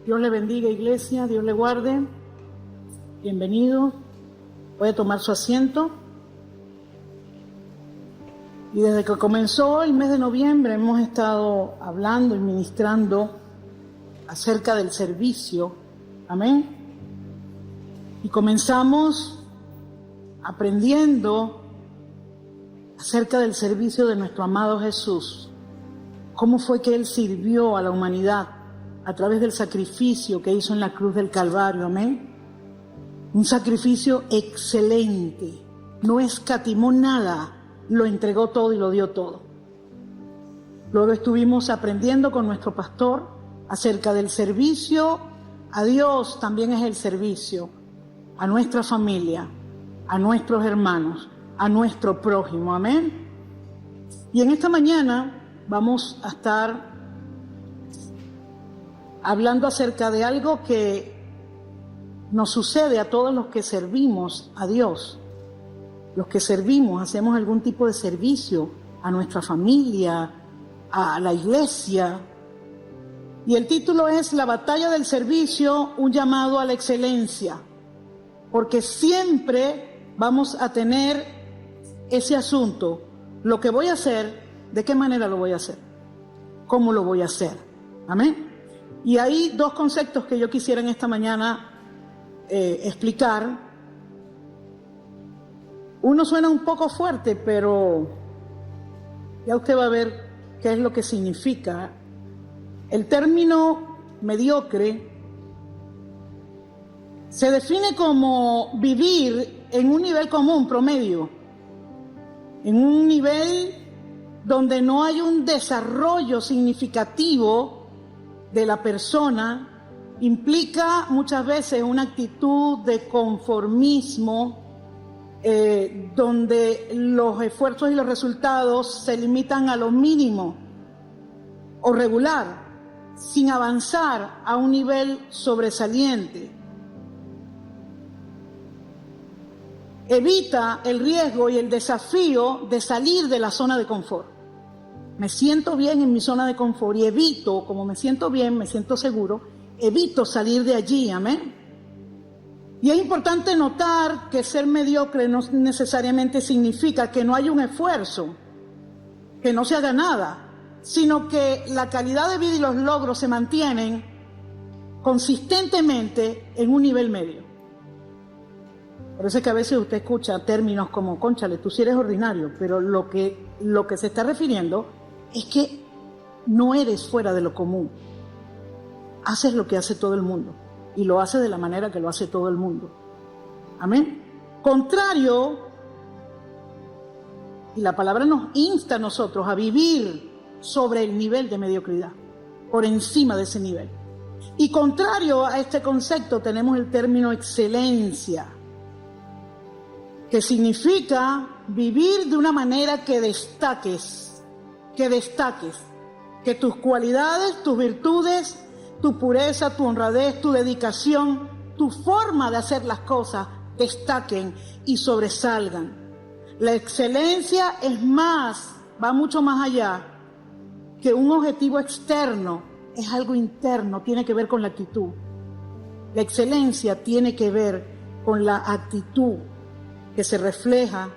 Dios le bendiga, iglesia, Dios le guarde. Bienvenido. Voy a tomar su asiento. Y desde que comenzó el mes de noviembre hemos estado hablando y ministrando acerca del servicio. Amén. Y comenzamos aprendiendo acerca del servicio de nuestro amado Jesús. Cómo fue que Él sirvió a la humanidad a través del sacrificio que hizo en la cruz del Calvario. Amén. Un sacrificio excelente. No escatimó nada. Lo entregó todo y lo dio todo. Luego estuvimos aprendiendo con nuestro pastor acerca del servicio a Dios. También es el servicio a nuestra familia, a nuestros hermanos, a nuestro prójimo. Amén. Y en esta mañana vamos a estar hablando acerca de algo que nos sucede a todos los que servimos a Dios. Los que servimos, hacemos algún tipo de servicio a nuestra familia, a la iglesia. Y el título es La batalla del servicio, un llamado a la excelencia. Porque siempre vamos a tener ese asunto. Lo que voy a hacer, ¿de qué manera lo voy a hacer? ¿Cómo lo voy a hacer? Amén. Y hay dos conceptos que yo quisiera en esta mañana explicar. Uno suena un poco fuerte, pero ya usted va a ver qué es lo que significa. El término mediocre se define como vivir en un nivel común, promedio, en un nivel donde no hay un desarrollo significativo de la persona. Implica muchas veces una actitud de conformismo, donde los esfuerzos y los resultados se limitan a lo mínimo o regular, sin avanzar a un nivel sobresaliente. Evita el riesgo y el desafío de salir de la zona de confort. Me siento bien en mi zona de confort y evito, como me siento bien, me siento seguro, evito salir de allí. Amén. Y es importante notar que ser mediocre no necesariamente significa que no haya un esfuerzo, que no se haga nada, sino que la calidad de vida y los logros se mantienen consistentemente en un nivel medio. Por eso es que a veces usted escucha términos como, cónchale, tú sí eres ordinario, pero lo que se está refiriendo es que no eres fuera de lo común. Haces lo que hace todo el mundo. Y lo hace de la manera que lo hace todo el mundo. Amén. Contrario, y la palabra nos insta a nosotros a vivir sobre el nivel de mediocridad, por encima de ese nivel. Y contrario a este concepto tenemos el término excelencia, que significa vivir de una manera que destaques, que tus cualidades, tus virtudes, tu pureza, tu honradez, tu dedicación, tu forma de hacer las cosas destaquen y sobresalgan. La excelencia es más, va mucho más allá que un objetivo externo, es algo interno, tiene que ver con la actitud. La excelencia tiene que ver con la actitud que se refleja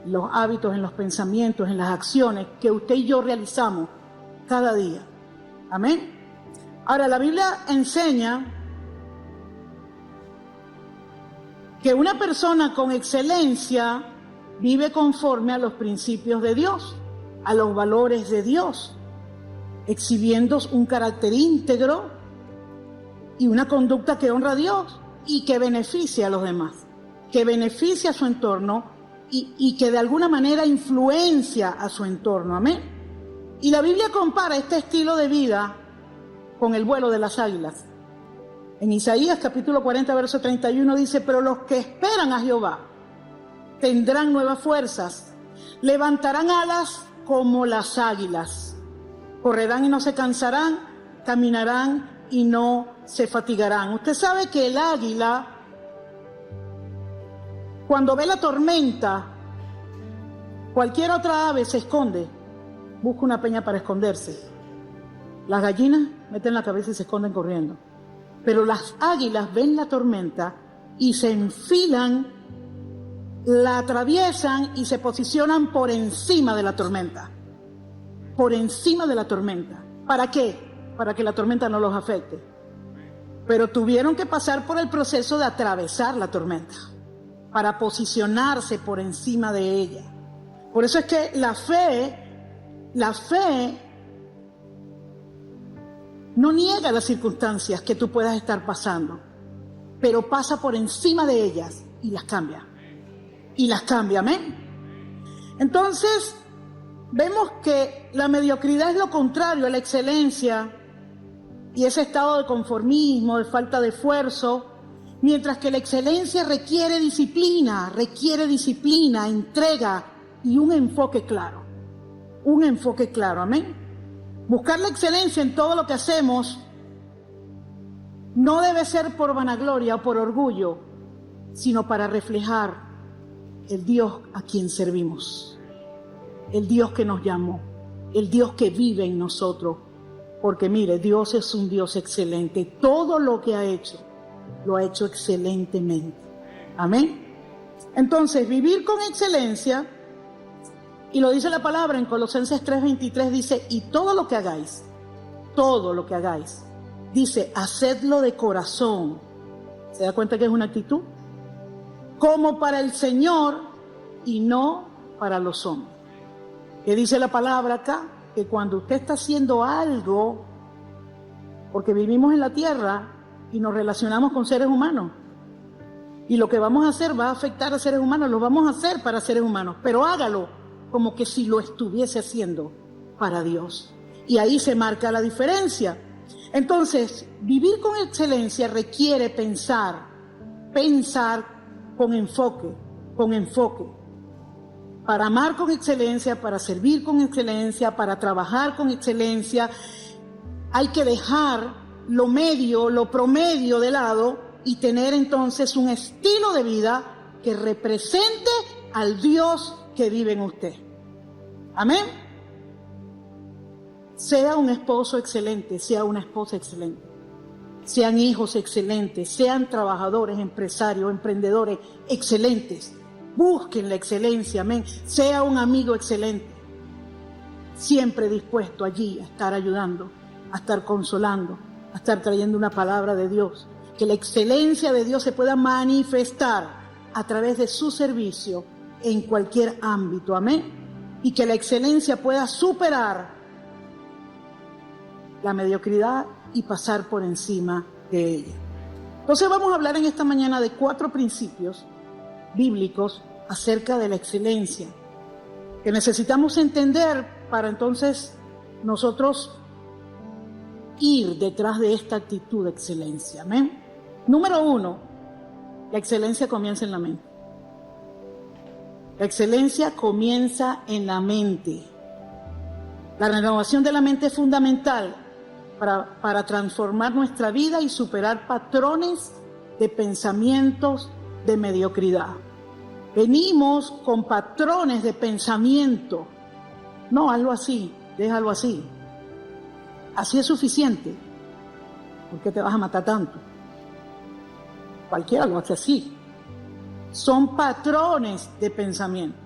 en los hábitos, en los pensamientos, en las acciones que usted y yo realizamos cada día. Amén. Ahora, la Biblia enseña que una persona con excelencia vive conforme a los principios de Dios, a los valores de Dios, exhibiendo un carácter íntegro y una conducta que honra a Dios y que beneficia a los demás, que beneficia a su entorno y que de alguna manera influencia a su entorno. Amén. Y la Biblia compara este estilo de vida con el vuelo de las águilas. En Isaías capítulo 40, verso 31 dice: pero los que esperan a Jehová tendrán nuevas fuerzas, levantarán alas como las águilas, correrán y no se cansarán, caminarán y no se fatigarán. Usted sabe que el águila, cuando ve la tormenta, cualquier otra ave se esconde, busca una peña para esconderse. Las gallinas meten la cabeza y se esconden corriendo. Pero las águilas ven la tormenta y se enfilan, la atraviesan y se posicionan por encima de la tormenta. Por encima de la tormenta. ¿Para qué? Para que la tormenta no los afecte. Pero tuvieron que pasar por el proceso de atravesar la tormenta para posicionarse por encima de ella. Por eso es que la fe no niega las circunstancias que tú puedas estar pasando, pero pasa por encima de ellas y las cambia. Y las cambia, amén. Entonces, vemos que la mediocridad es lo contrario a la excelencia y ese estado de conformismo, de falta de esfuerzo, mientras que la excelencia requiere disciplina, entrega y un enfoque claro. Un enfoque claro, amén. Buscar la excelencia en todo lo que hacemos no debe ser por vanagloria o por orgullo, sino para reflejar el Dios a quien servimos, el Dios que nos llamó, el Dios que vive en nosotros. Porque mire, Dios es un Dios excelente. Todo lo que ha hecho, lo ha hecho excelentemente. Amén. Entonces, vivir con excelencia, y lo dice la palabra en Colosenses 3:23, dice, y todo lo que hagáis, dice, hacedlo de corazón. ¿Se da cuenta que es una actitud? Como para el Señor y no para los hombres. ¿Qué dice la palabra acá? Que cuando usted está haciendo algo, porque vivimos en la tierra y nos relacionamos con seres humanos, y lo que vamos a hacer va a afectar a seres humanos, lo vamos a hacer para seres humanos, pero hágalo como que si lo estuviese haciendo para Dios. Y ahí se marca la diferencia. Entonces, vivir con excelencia requiere pensar con enfoque. Para amar con excelencia, para servir con excelencia, para trabajar con excelencia, hay que dejar lo medio, lo promedio de lado y tener entonces un estilo de vida que represente al Dios que vive en usted. Amén. Sea un esposo excelente, sea una esposa excelente, sean hijos excelentes, sean trabajadores, empresarios, emprendedores excelentes. Busquen la excelencia, amén. Sea un amigo excelente, siempre dispuesto allí a estar ayudando, a estar consolando, a estar trayendo una palabra de Dios. Que la excelencia de Dios se pueda manifestar a través de su servicio en cualquier ámbito, amén. Y que la excelencia pueda superar la mediocridad y pasar por encima de ella. Entonces vamos a hablar en esta mañana de 4 principios bíblicos acerca de la excelencia que necesitamos entender para entonces nosotros ir detrás de esta actitud de excelencia. Amén. Número 1, la excelencia comienza en la mente. La excelencia comienza en la mente. La renovación de la mente es fundamental para transformar nuestra vida y superar patrones de pensamientos de mediocridad. Venimos con patrones de pensamiento. No, hazlo así, déjalo así. Así es suficiente. ¿Por qué te vas a matar tanto? Cualquiera lo hace así. Son patrones de pensamiento.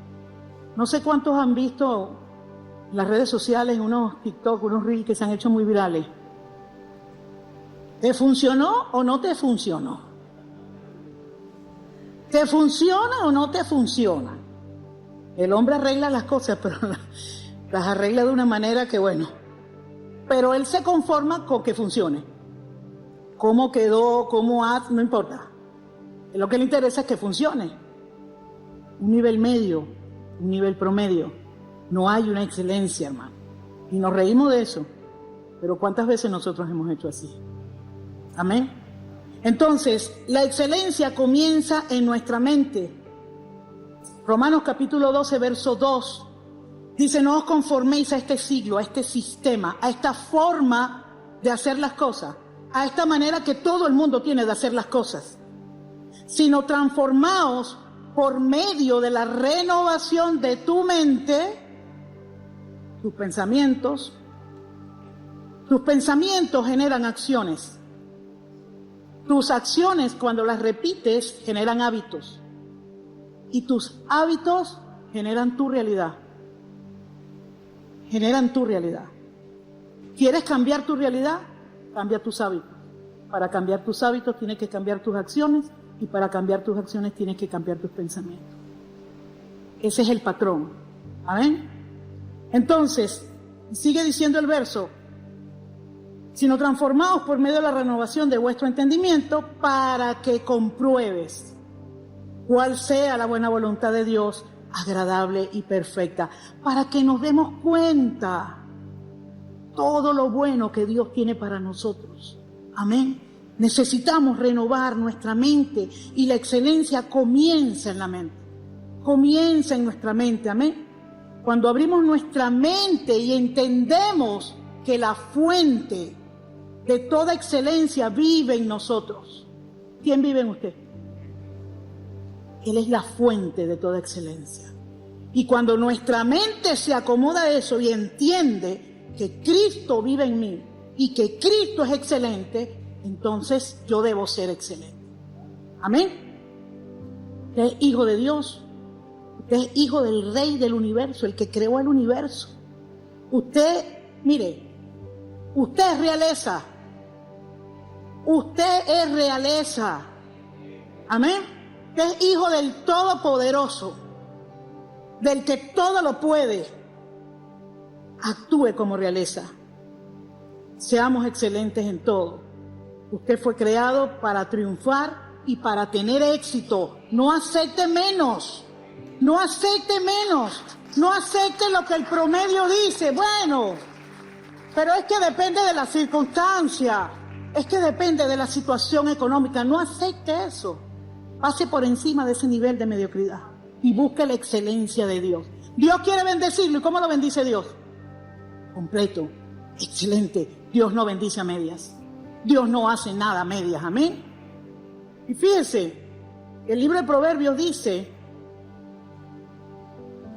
No sé cuántos han visto en las redes sociales, unos TikTok, unos Reels que se han hecho muy virales. ¿Te funcionó o no te funcionó? ¿Te funciona o no te funciona? El hombre arregla las cosas, pero las arregla de una manera que, bueno, pero él se conforma con que funcione. ¿Cómo quedó? ¿Cómo no importa. Lo que le interesa es que funcione. Un nivel medio, un nivel promedio. No hay una excelencia, hermano. Y nos reímos de eso. Pero ¿cuántas veces nosotros hemos hecho así? Amén. Entonces, la excelencia comienza en nuestra mente. Romanos capítulo 12, verso 2. Dice, no os conforméis a este siglo, a este sistema, a esta forma de hacer las cosas, a esta manera que todo el mundo tiene de hacer las cosas, sino transformaos por medio de la renovación de tu mente, tus pensamientos, Tus pensamientos generan acciones. Tus acciones, cuando las repites, generan hábitos. Y tus hábitos generan tu realidad. Generan tu realidad. ¿Quieres cambiar tu realidad? Cambia tus hábitos. Para cambiar tus hábitos tienes que cambiar tus acciones, y para cambiar tus acciones tienes que cambiar tus pensamientos. Ese es el patrón. ¿Amén? Entonces, sigue diciendo el verso, sino transformaos por medio de la renovación de vuestro entendimiento para que compruebes cuál sea la buena voluntad de Dios, agradable y perfecta, para que nos demos cuenta todo lo bueno que Dios tiene para nosotros. Amén. Necesitamos renovar nuestra mente, y la excelencia comienza en la mente. Comienza en nuestra mente. Amén. Cuando abrimos nuestra mente y entendemos que la fuente de toda excelencia vive en nosotros. ¿Quién vive en usted? Él es la fuente de toda excelencia. Y cuando nuestra mente se acomoda a eso y entiende que Cristo vive en mí y que Cristo es excelente, entonces yo debo ser excelente. Amén. Usted es hijo de Dios. Usted es hijo del Rey del universo, el que creó el universo. Usted, mire, usted es realeza. Usted es realeza. Amén. Usted es hijo del Todopoderoso, del que todo lo puede. Actúe como realeza. Seamos excelentes en todo. Usted fue creado para triunfar y para tener éxito. No acepte menos. No acepte menos. No acepte lo que el promedio dice. Bueno, pero es que depende de la circunstancia. Es que depende de la situación económica. No acepte eso. Pase por encima de ese nivel de mediocridad y busque la excelencia de Dios. Dios quiere bendecirlo. ¿Y cómo lo bendice Dios? Completo, excelente. Dios no bendice a medias. Dios no hace nada a medias. Amén. Y fíjese, el libro de Proverbios dice,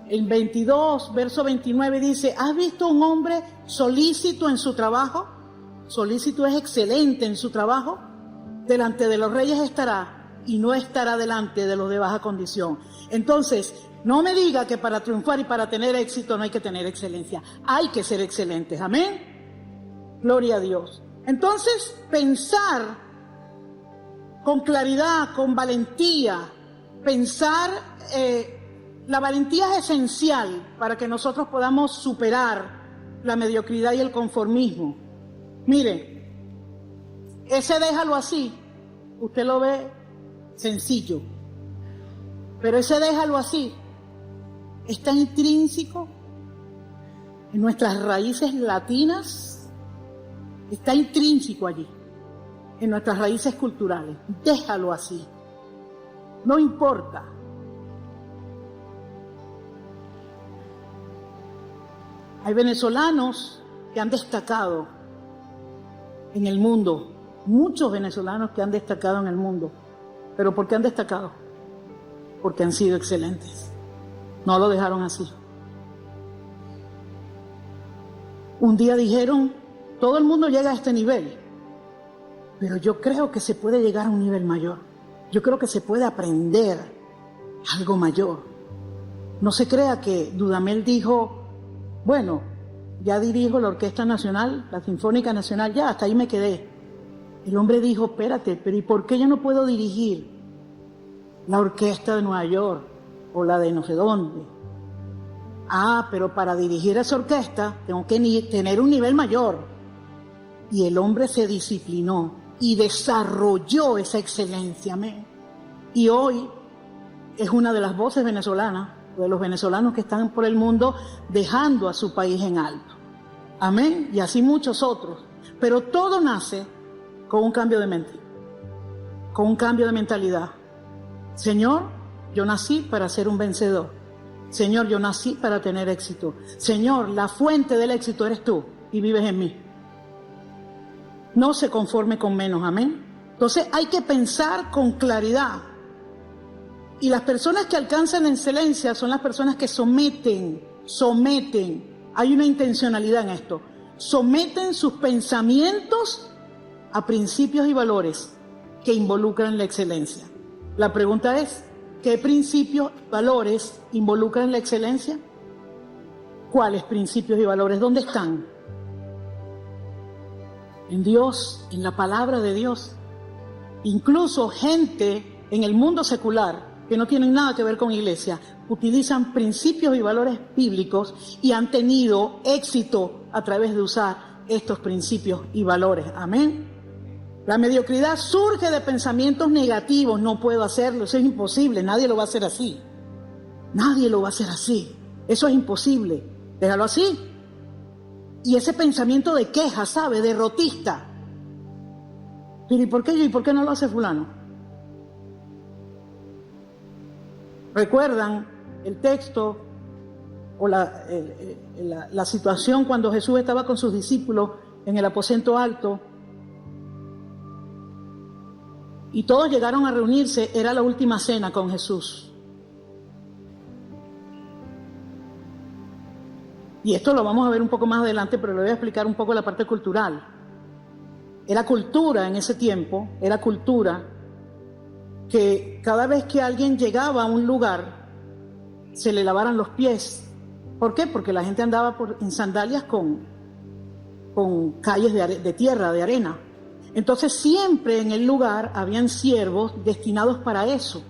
en 22, verso 29 dice, ¿has visto un hombre solícito en su trabajo? Solícito es excelente en su trabajo. Delante de los reyes estará y no estará delante de los de baja condición. Entonces, no me diga que para triunfar y para tener éxito no hay que tener excelencia. Hay que ser excelentes. Amén. Gloria a Dios. Entonces, pensar con claridad, con valentía, pensar, la valentía es esencial para que nosotros podamos superar la mediocridad y el conformismo. Mire, ese déjalo así, usted lo ve sencillo, pero ese déjalo así está intrínseco en nuestras raíces latinas, está intrínseco allí, en nuestras raíces culturales. Déjalo así, no importa. Hay venezolanos que han destacado en el mundo, muchos venezolanos que han destacado en el mundo. ¿Pero por qué han destacado? Porque han sido excelentes. No lo dejaron así. Un día dijeron, todo el mundo llega a este nivel, pero yo creo que se puede llegar a un nivel mayor. Yo creo que se puede aprender algo mayor. No se crea que Dudamel dijo, bueno, ya dirijo la Orquesta Nacional, la Sinfónica Nacional, ya, hasta ahí me quedé. El hombre dijo, espérate, pero ¿y por qué yo no puedo dirigir la Orquesta de Nueva York o la de no sé dónde? Ah, pero para dirigir esa orquesta tengo que tener un nivel mayor. Y el hombre se disciplinó y desarrolló esa excelencia. Amén. Y hoy es una de las voces venezolanas, de los venezolanos que están por el mundo dejando a su país en alto. Amén. Y así muchos otros. Pero todo nace con un cambio de mente, con un cambio de mentalidad. Señor, yo nací para ser un vencedor. Señor, yo nací para tener éxito. Señor, la fuente del éxito eres tú y vives en mí. No se conforme con menos. Amén. Entonces hay que pensar con claridad. Y las personas que alcanzan excelencia son las personas que someten. Hay una intencionalidad en esto. someten sus pensamientos a principios y valores que involucran la excelencia. La pregunta es, ¿qué principios y valores involucran la excelencia? ¿Cuáles principios y valores? ¿Dónde están? En Dios, en la palabra de Dios. Incluso gente en el mundo secular que no tienen nada que ver con iglesia, utilizan principios y valores bíblicos y han tenido éxito a través de usar estos principios y valores. Amén. La mediocridad surge de pensamientos negativos. No puedo hacerlo, eso es imposible, nadie lo va a hacer así. Nadie lo va a hacer así. Eso es imposible. Déjalo así. Y ese pensamiento de queja, ¿sabe? Derrotista. Pero ¿y por qué yo? ¿Y por qué no lo hace fulano? ¿Recuerdan el texto o la situación cuando Jesús estaba con sus discípulos en el aposento alto? Y todos llegaron a reunirse, era la última cena con Jesús. Y esto lo vamos a ver un poco más adelante, pero le voy a explicar un poco la parte cultural. Era cultura en ese tiempo, era cultura que cada vez que alguien llegaba a un lugar, se le lavaran los pies. ¿Por qué? Porque la gente andaba en sandalias con calles de tierra, de arena. Entonces siempre en el lugar habían siervos destinados para eso,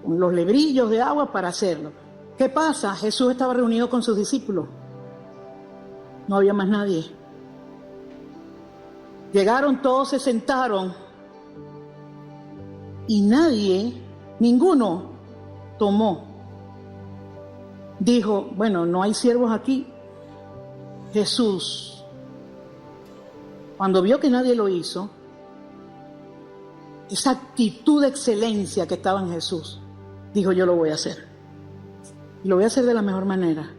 con los lebrillos de agua para hacerlo. ¿Qué pasa? Jesús estaba reunido con sus discípulos. No había más nadie. Llegaron, todos se sentaron y ninguno tomó. Dijo, bueno, no hay siervos aquí. Jesús, cuando vio que nadie lo hizo, esa actitud de excelencia que estaba en Jesús, dijo, yo lo voy a hacer. Y lo voy a hacer de la mejor manera.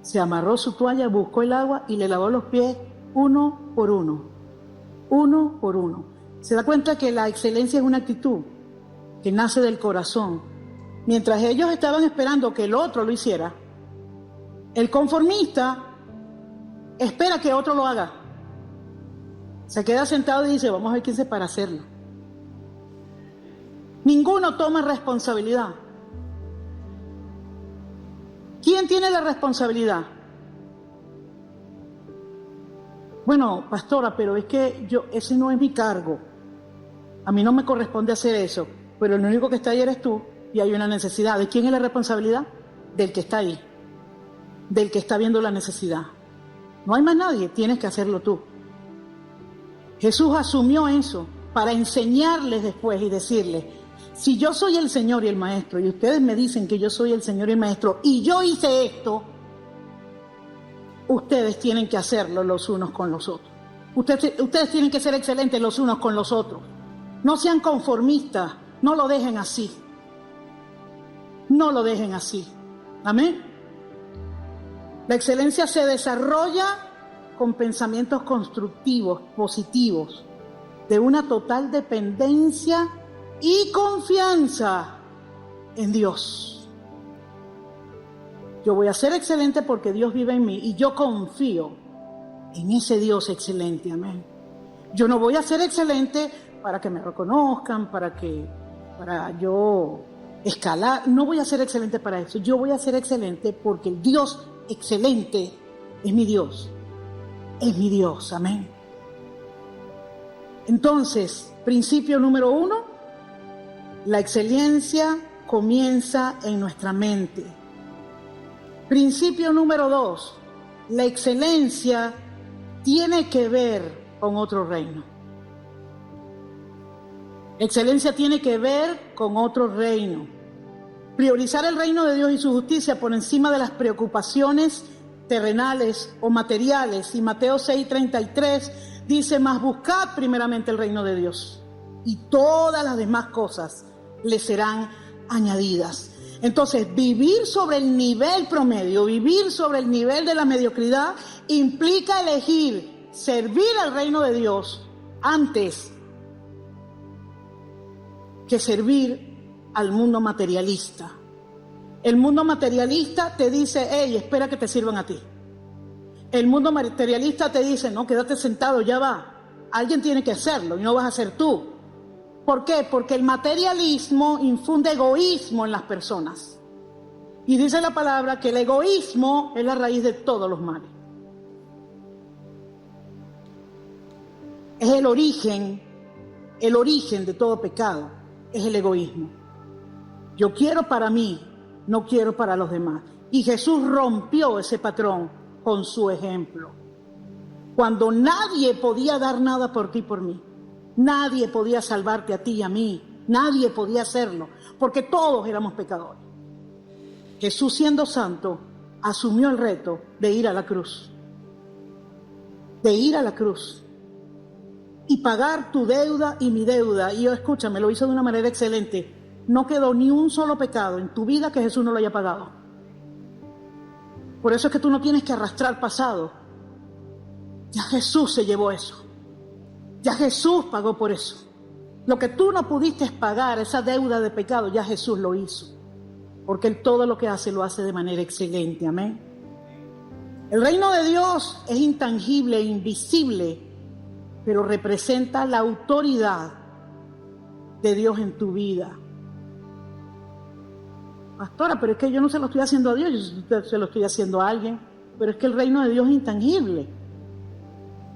Se amarró su toalla, buscó el agua y le lavó los pies uno por uno. Uno por uno. Se da cuenta que la excelencia es una actitud que nace del corazón. Mientras ellos estaban esperando que el otro lo hiciera, el conformista espera que otro lo haga. Se queda sentado y dice, vamos a ver quién se para hacerlo. Ninguno toma responsabilidad. ¿Quién tiene la responsabilidad? Bueno, pastora, pero es que ese no es mi cargo. A mí no me corresponde hacer eso, pero el único que está ahí eres tú y hay una necesidad. ¿De quién es la responsabilidad? Del que está ahí, del que está viendo la necesidad. No hay más nadie, tienes que hacerlo tú. Jesús asumió eso para enseñarles después y decirles, si yo soy el Señor y el Maestro y ustedes me dicen que yo soy el Señor y el Maestro y yo hice esto, ustedes tienen que hacerlo los unos con los otros. Ustedes tienen que ser excelentes los unos con los otros. No sean conformistas, no lo dejen así. No lo dejen así. Amén. La excelencia se desarrolla con pensamientos constructivos, positivos, de una total dependencia y confianza en Dios. Yo voy a ser excelente porque Dios vive en mí y yo confío en ese Dios excelente. Amén. Yo no voy a ser excelente para que me reconozcan, para yo escalar. No voy a ser excelente para eso. Yo voy a ser excelente porque el Dios excelente es mi Dios. Es mi Dios. Amén. Entonces, principio número 1. La excelencia comienza en nuestra mente. Principio número 2. La excelencia tiene que ver con otro reino. Excelencia tiene que ver con otro reino. Priorizar el reino de Dios y su justicia por encima de las preocupaciones terrenales o materiales. Y Mateo 6:33 dice, mas buscad primeramente el reino de Dios y todas las demás cosas le serán añadidas. Entonces, vivir sobre el nivel promedio, vivir sobre el nivel de la mediocridad, implica elegir servir al reino de Dios antes que servir al mundo materialista. El mundo materialista te dice, hey, espera que te sirvan a ti. El mundo materialista te dice, no, quédate sentado, ya va. Alguien tiene que hacerlo y no vas a ser tú. ¿Por qué? Porque el materialismo infunde egoísmo en las personas. Y dice la palabra que el egoísmo es la raíz de todos los males. Es el origen de todo pecado, es el egoísmo. Yo quiero para mí, no quiero para los demás. Y Jesús rompió ese patrón con su ejemplo. Cuando nadie podía dar nada por ti y por mí. Nadie podía salvarte a ti y a mí. Nadie podía hacerlo, porque todos éramos pecadores. Jesús, siendo santo, asumió el reto de ir a la cruz. De ir a la cruz. Y pagar tu deuda y mi deuda. Y escúchame, lo hizo de una manera excelente. No quedó ni un solo pecado en tu vida que Jesús no lo haya pagado. Por eso es que tú no tienes que arrastrar pasado. Ya Jesús se llevó eso. Ya Jesús pagó por eso. Lo que tú no pudiste pagar, esa deuda de pecado, ya Jesús lo hizo. Porque Él todo lo que hace, lo hace de manera excelente. Amén. El reino de Dios es intangible e invisible, pero representa la autoridad de Dios en tu vida. Pastora, pero es que yo no se lo estoy haciendo a Dios, yo se lo estoy haciendo a alguien. Pero es que el reino de Dios es intangible.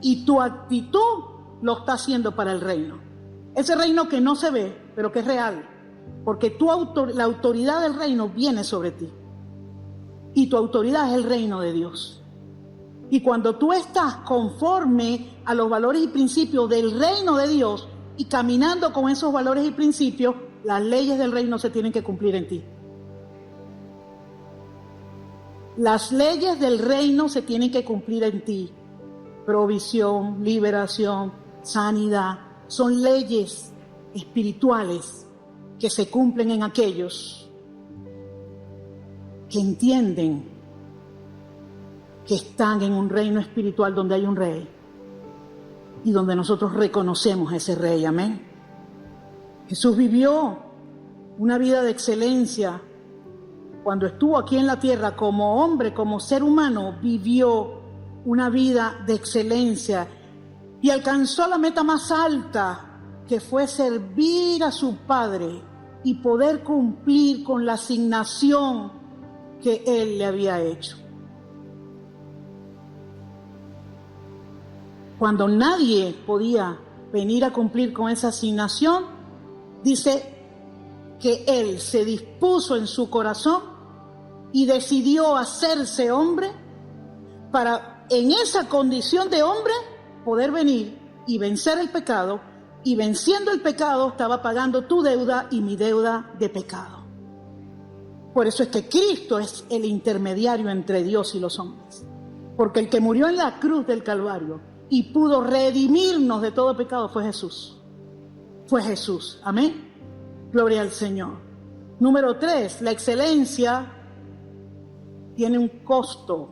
Y tu actitud lo está haciendo para el reino. Ese reino que no se ve, pero que es real. Porque la autoridad del reino viene sobre ti. Y tu autoridad es el reino de Dios. Y cuando tú estás conforme a los valores y principios del reino de Dios y caminando con esos valores y principios, las leyes del reino se tienen que cumplir en ti. Las leyes del reino se tienen que cumplir en ti. Provisión, liberación, sanidad, son leyes espirituales que se cumplen en aquellos que entienden que están en un reino espiritual donde hay un rey y donde nosotros reconocemos a ese rey. Amén. Jesús vivió una vida de excelencia. Cuando estuvo aquí en la tierra como hombre, como ser humano, vivió una vida de excelencia y alcanzó la meta más alta, que fue servir a su Padre y poder cumplir con la asignación que Él le había hecho. Cuando nadie podía venir a cumplir con esa asignación, dice que Él se dispuso en su corazón y decidió hacerse hombre para, en esa condición de hombre, poder venir y vencer el pecado, y venciendo el pecado estaba pagando tu deuda y mi deuda de pecado. Por eso es que Cristo es el intermediario entre Dios y los hombres, porque el que murió en la cruz del Calvario y pudo redimirnos de todo pecado fue Jesús. Fue Jesús. Amén. Gloria al Señor. Número 3, la excelencia tiene un costo.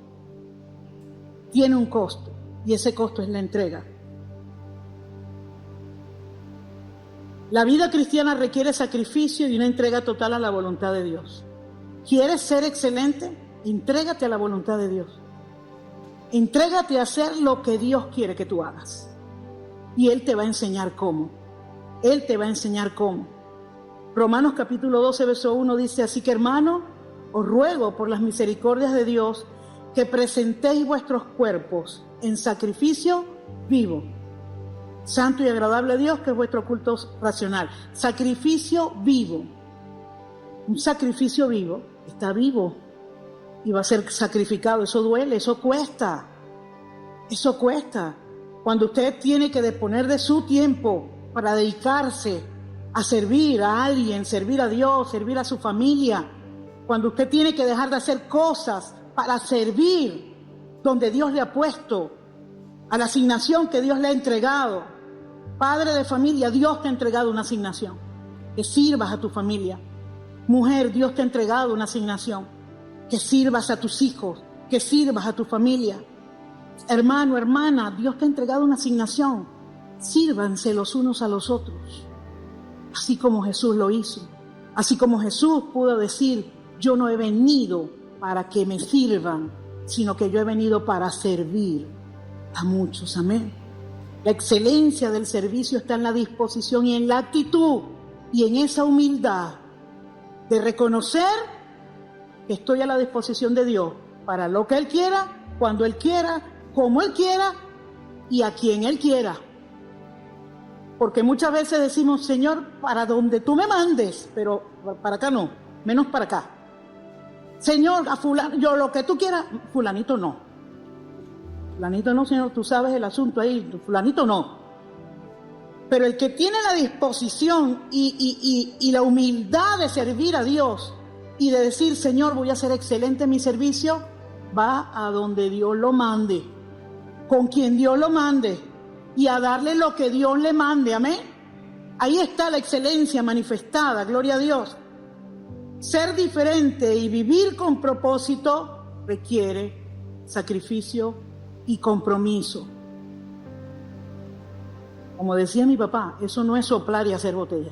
Tiene un costo. Y ese costo es la entrega. La vida cristiana requiere sacrificio y una entrega total a la voluntad de Dios. ¿Quieres ser excelente? Entrégate a la voluntad de Dios. Entrégate a hacer lo que Dios quiere que tú hagas. Y Él te va a enseñar cómo. Él te va a enseñar cómo. Romanos capítulo 12, verso 1 dice: así que, hermano, os ruego por las misericordias de Dios que presentéis vuestros cuerpos en sacrificio vivo, santo y agradable a Dios, que es vuestro culto racional. Sacrificio vivo. Un sacrificio vivo está vivo y va a ser sacrificado. Eso duele, eso cuesta. Eso cuesta. Cuando usted tiene que disponer de su tiempo para dedicarse a servir a alguien, servir a Dios, servir a su familia, cuando usted tiene que dejar de hacer cosas para servir donde Dios le ha puesto, a la asignación que Dios le ha entregado. Padre de familia, Dios te ha entregado una asignación, que sirvas a tu familia. Mujer, Dios te ha entregado una asignación, que sirvas a tus hijos, que sirvas a tu familia. Hermano, hermana, Dios te ha entregado una asignación. Sírvanse los unos a los otros, así como Jesús lo hizo. Así como Jesús pudo decir: yo no he venido para que me sirvan, sino que yo he venido para servir a muchos. Amén. La excelencia del servicio está en la disposición y en la actitud y en esa humildad de reconocer que estoy a la disposición de Dios para lo que Él quiera, cuando Él quiera, como Él quiera y a quien Él quiera. Porque muchas veces decimos, Señor, para donde tú me mandes, pero para acá no, menos para acá. Señor, a fulano, yo lo que tú quieras, fulanito no. Fulanito no, Señor, tú sabes el asunto ahí, fulanito no. Pero el que tiene la disposición y la humildad de servir a Dios y de decir, Señor, voy a ser excelente en mi servicio, va a donde Dios lo mande, con quien Dios lo mande, y a darle lo que Dios le mande. Amén. Ahí está la excelencia manifestada, gloria a Dios. Ser diferente y vivir con propósito requiere sacrificio y compromiso. Como decía mi papá, eso no es soplar y hacer botella.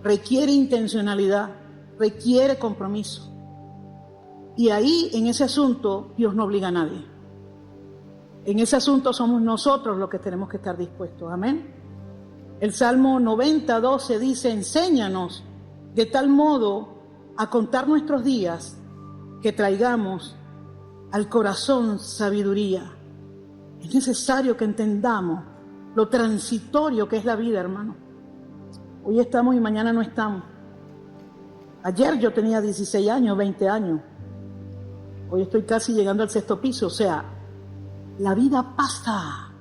Requiere intencionalidad, requiere compromiso. Y ahí, en ese asunto, Dios no obliga a nadie. En ese asunto somos nosotros los que tenemos que estar dispuestos. Amén. El Salmo 90:12 dice, enséñanos de tal modo a contar nuestros días que traigamos al corazón sabiduría. Es necesario que entendamos lo transitorio que es la vida, hermano. Hoy estamos y mañana no estamos. Ayer yo tenía 16 años, 20 años. Hoy estoy casi llegando al 6º piso. O sea, la vida pasa.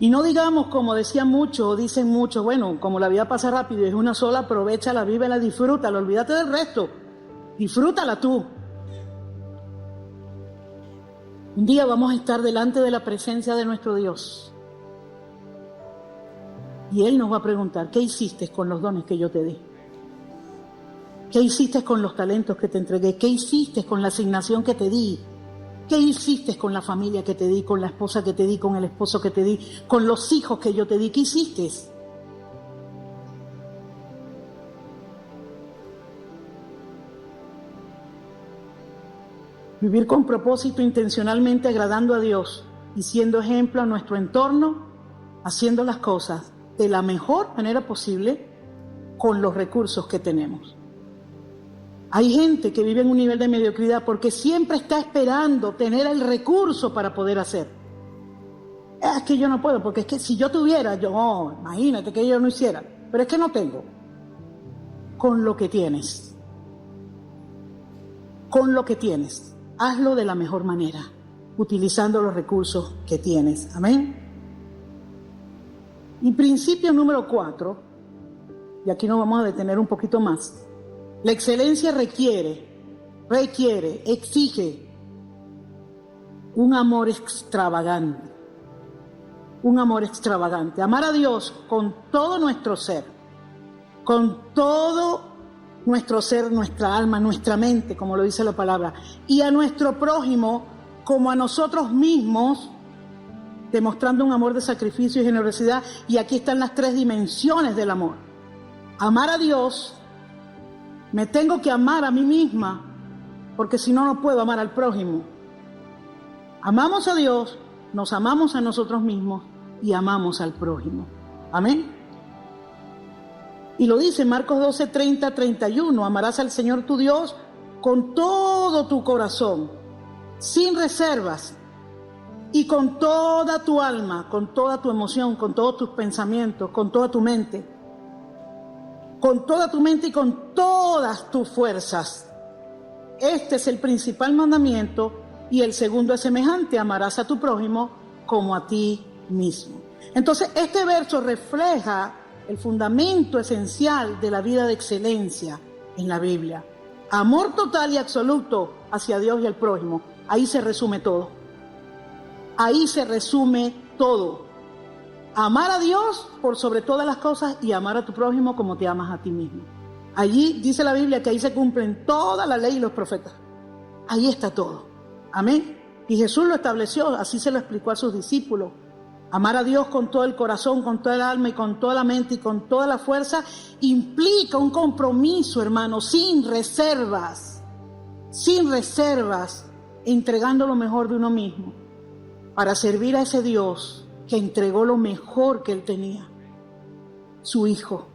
Y no digamos como decían muchos o dicen muchos, bueno, como la vida pasa rápido y es una sola, aprovechala, vívela, disfrútala, olvídate del resto. Disfrútala tú. Un día vamos a estar delante de la presencia de nuestro Dios. Y Él nos va a preguntar, ¿qué hiciste con los dones que yo te di? ¿Qué hiciste con los talentos que te entregué? ¿Qué hiciste con la asignación que te di? ¿Qué hiciste con la familia que te di, con la esposa que te di, con el esposo que te di, con los hijos que yo te di? ¿Qué hiciste? Vivir con propósito, intencionalmente agradando a Dios y siendo ejemplo a nuestro entorno, haciendo las cosas de la mejor manera posible con los recursos que tenemos. Hay gente que vive en un nivel de mediocridad porque siempre está esperando tener el recurso para poder hacer. Es que yo no puedo, porque es que si yo tuviera, imagínate que yo no hiciera, pero es que no tengo. Con lo que tienes. Con lo que tienes. Hazlo de la mejor manera, utilizando los recursos que tienes. Amén. Y principio número 4, y aquí nos vamos a detener un poquito más. La excelencia requiere, exige un amor extravagante. Un amor extravagante. Amar a Dios con todo nuestro ser, con todo nuestro ser, nuestra alma, nuestra mente, como lo dice la palabra, y a nuestro prójimo como a nosotros mismos, demostrando un amor de sacrificio y generosidad. Y aquí están las 3 dimensiones del amor. Amar a Dios, me tengo que amar a mí misma, porque si no, no puedo amar al prójimo. Amamos a Dios, nos amamos a nosotros mismos y amamos al prójimo. Amén. Y lo dice Marcos 12, 30, 31. Amarás al Señor tu Dios con todo tu corazón, sin reservas, y con toda tu alma, con toda tu emoción, con todos tus pensamientos, con toda tu mente. Con toda tu mente y con todas tus fuerzas. Este es el principal mandamiento, y el segundo es semejante: amarás a tu prójimo como a ti mismo. Entonces, este verso refleja el fundamento esencial de la vida de excelencia en la Biblia. Amor total y absoluto hacia Dios y el prójimo. Ahí se resume todo. Ahí se resume todo. Amar a Dios por sobre todas las cosas y amar a tu prójimo como te amas a ti mismo. Allí dice la Biblia que ahí se cumplen toda la ley y los profetas. Ahí está todo. Amén. Y Jesús lo estableció, así se lo explicó a sus discípulos. Amar a Dios con todo el corazón, con toda el alma y con toda la mente y con toda la fuerza implica un compromiso, hermano, sin reservas. sin reservas, entregando lo mejor de uno mismo para servir a ese Dios que entregó lo mejor que Él tenía. Su Hijo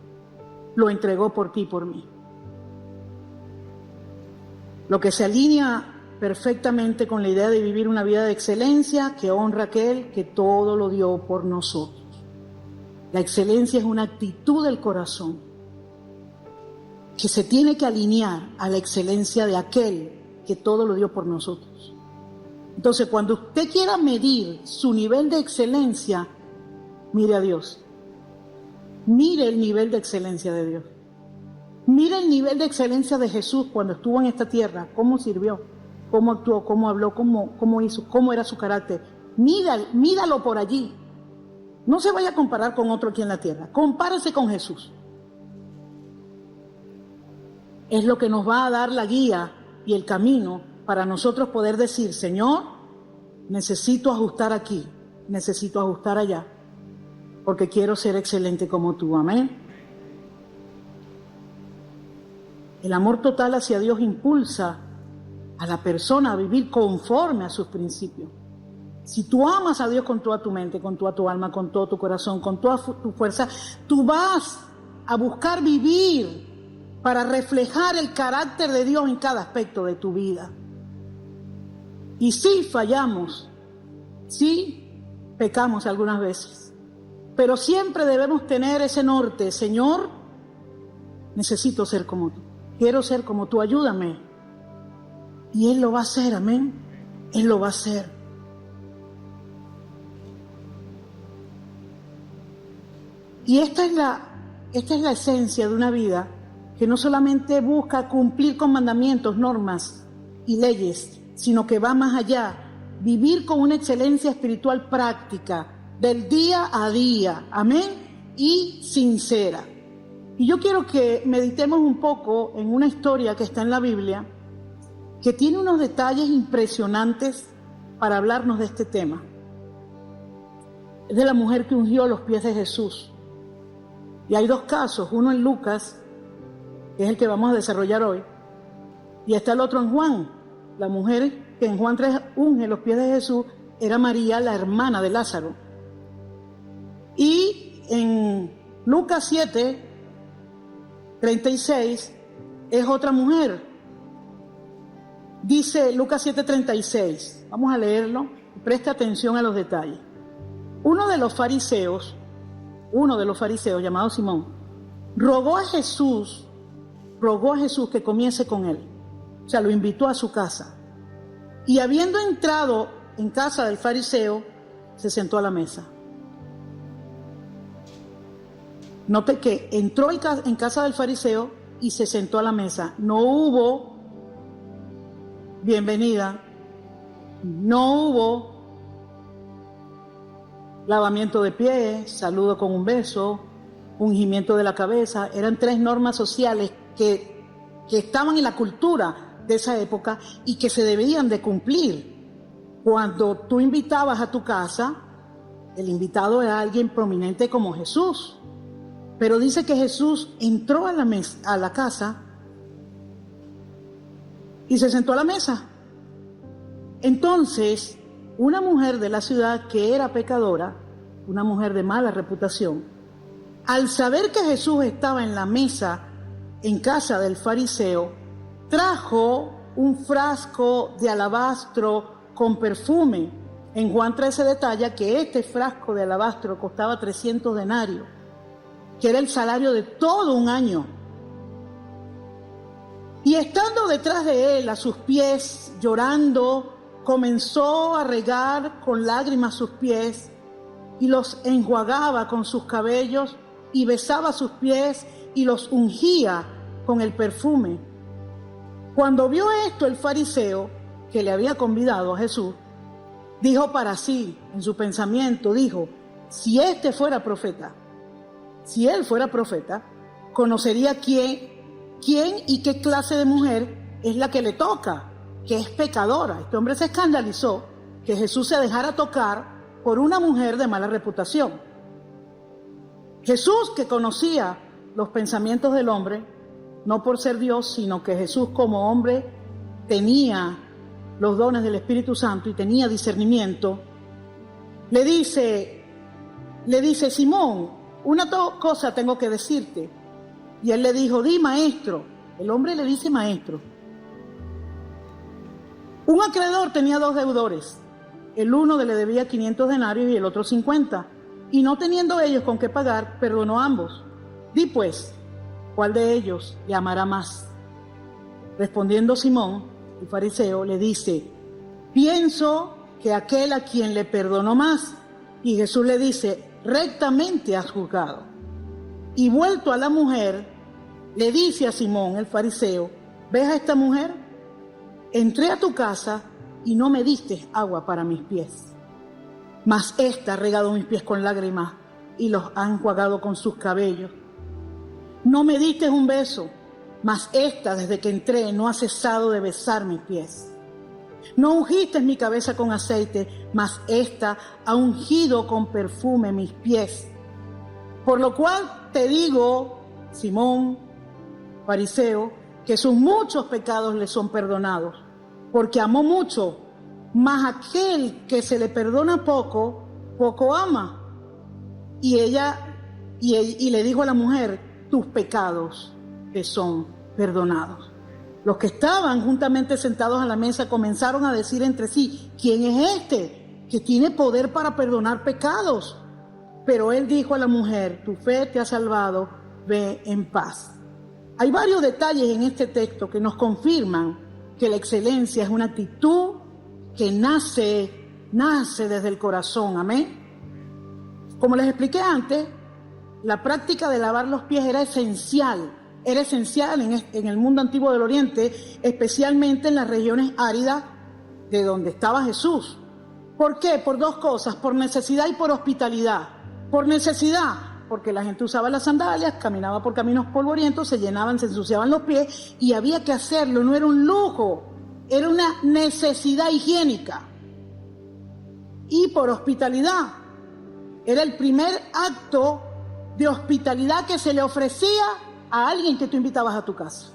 lo entregó por ti y por mí. Lo que se alinea perfectamente con la idea de vivir una vida de excelencia que honra a aquel que todo lo dio por nosotros. La excelencia es una actitud del corazón que se tiene que alinear a la excelencia de aquel que todo lo dio por nosotros. Entonces, cuando usted quiera medir su nivel de excelencia, mire a Dios. Mire el nivel de excelencia de Dios. Mire el nivel de excelencia de Jesús cuando estuvo en esta tierra, cómo sirvió, cómo actuó, cómo habló, cómo hizo, cómo era su carácter. Mídalo por allí. No se vaya a comparar con otro aquí en la tierra. Compárese con Jesús. Es lo que nos va a dar la guía y el camino para nosotros poder decir, Señor, necesito ajustar aquí, necesito ajustar allá, porque quiero ser excelente como tú. Amén. El amor total hacia Dios impulsa a la persona a vivir conforme a sus principios. Si tú amas a Dios con toda tu mente, con toda tu alma, con todo tu corazón, con toda tu fuerza, tú vas a buscar vivir para reflejar el carácter de Dios en cada aspecto de tu vida. Y sí fallamos, sí pecamos algunas veces, pero siempre debemos tener ese norte. Señor, necesito ser como tú, quiero ser como tú, ayúdame. Y Él lo va a hacer, amén. Él lo va a hacer. Y esta es la esencia de una vida que no solamente busca cumplir con mandamientos, normas y leyes, sino que va más allá, vivir con una excelencia espiritual práctica, del día a día, amén, y sincera. Y yo quiero que meditemos un poco en una historia que está en la Biblia, que tiene unos detalles impresionantes para hablarnos de este tema. Es de la mujer que ungió los pies de Jesús. Y hay dos casos, uno en Lucas, que es el que vamos a desarrollar hoy, y está el otro en Juan. La mujer que en Juan 3 unge los pies de Jesús era María, la hermana de Lázaro. Y en Lucas 7, 36, es otra mujer. Dice Lucas 7:36, vamos a leerlo, presta atención a los detalles. Uno de los fariseos llamado Simón, rogó a Jesús que comiese con él. O sea, lo invitó a su casa. Y habiendo entrado en casa del fariseo, se sentó a la mesa. Note que entró en casa del fariseo y se sentó a la mesa. No hubo bienvenida, no hubo lavamiento de pies, saludo con un beso, ungimiento de la cabeza. Eran 3 normas sociales que estaban en la cultura de esa época y que se debían de cumplir. Cuando tú invitabas a tu casa, el invitado era alguien prominente como Jesús. Pero dice que Jesús entró a la casa y se sentó a la mesa. Entonces, una mujer de la ciudad que era pecadora, una mujer de mala reputación, al saber que Jesús estaba en la mesa en casa del fariseo, trajo un frasco de alabastro con perfume. En Juan 13 detalla que este frasco de alabastro costaba 300 denarios, que era el salario de todo un año. Y estando detrás de él, a sus pies, llorando, comenzó a regar con lágrimas sus pies y los enjuagaba con sus cabellos y besaba sus pies y los ungía con el perfume. Cuando vio esto el fariseo que le había convidado a Jesús, dijo para sí, en su pensamiento, dijo, si él fuera profeta, conocería quién y qué clase de mujer es la que le toca, que es pecadora. Este hombre se escandalizó que Jesús se dejara tocar por una mujer de mala reputación. Jesús, que conocía los pensamientos del hombre, no por ser Dios, sino que Jesús como hombre tenía los dones del Espíritu Santo y tenía discernimiento, le dice, Simón, una cosa tengo que decirte. Y él le dijo, di, maestro. El hombre le dice, maestro. Un acreedor tenía 2 deudores. El uno le debía 500 denarios y el otro 50. Y no teniendo ellos con qué pagar, perdonó a ambos. Di pues, ¿cuál de ellos le amará más? Respondiendo Simón, el fariseo, le dice, pienso que aquel a quien le perdonó más. Y Jesús le dice, rectamente has juzgado. Y vuelto a la mujer, le dice a Simón, el fariseo, ¿ves a esta mujer? Entré a tu casa y no me diste agua para mis pies. Mas ésta ha regado mis pies con lágrimas y los ha enjuagado con sus cabellos. No me diste un beso, mas ésta desde que entré no ha cesado de besar mis pies. No ungiste mi cabeza con aceite, mas ésta ha ungido con perfume mis pies. Por lo cual te digo, Simón, fariseo, que sus muchos pecados le son perdonados, porque amó mucho, mas aquel que se le perdona poco, poco ama. Y le dijo a la mujer, tus pecados te son perdonados. Los que estaban juntamente sentados a la mesa comenzaron a decir entre sí, ¿quién es este que tiene poder para perdonar pecados? Pero él dijo a la mujer, tu fe te ha salvado, ve en paz. Hay varios detalles en este texto que nos confirman que la excelencia es una actitud que nace desde el corazón, amén. Como les expliqué antes, la práctica de lavar los pies era esencial en el mundo antiguo del Oriente, especialmente en las regiones áridas de donde estaba Jesús. ¿Por qué? Por 2 cosas, por necesidad y por hospitalidad. Por necesidad, porque la gente usaba las sandalias, caminaba por caminos polvorientos, se ensuciaban los pies y había que hacerlo, no era un lujo, era una necesidad higiénica. Y por hospitalidad, era el primer acto de hospitalidad que se le ofrecía a alguien que tú invitabas a tu casa.